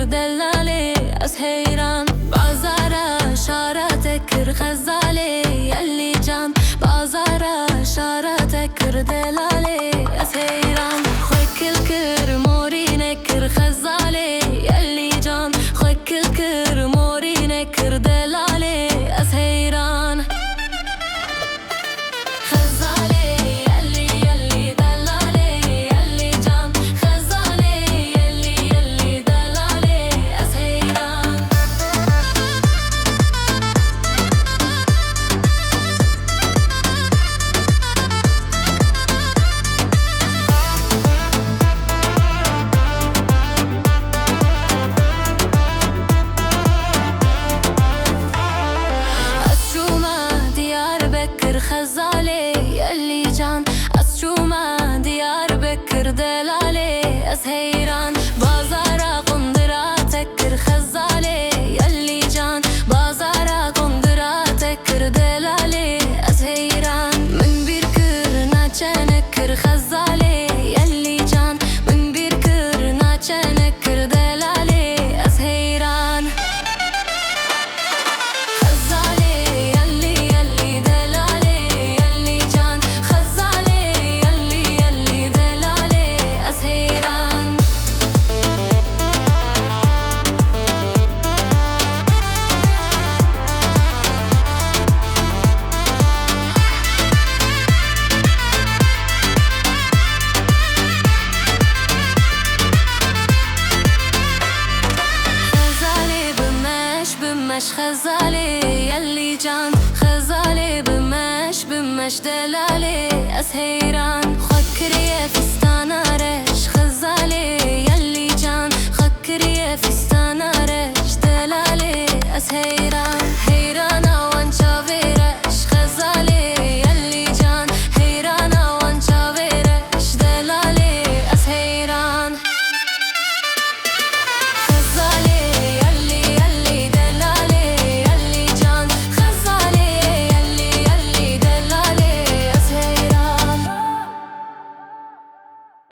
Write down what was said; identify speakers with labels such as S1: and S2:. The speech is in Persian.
S1: دلالي أسهيران بازارا شارتك غزالي يلي جان بازارا شارتك دلالي أسهيران خوك الكر مورينك غزالي يلي جان خوك الكر مورينك دلالي أسهيران خزالي يلي جان أسشوما ديار بكر دلالي أسهيران بازارا قندراتك خزالي يلي جان بازارا قندراتك دلالي أسهيران من بيركر ناچنك خزالي يلي جان من بيركر ناچنك دلالي أسهيران بمش خزالي يلي جان خزالي بمش دلالي أسهيران خكرية في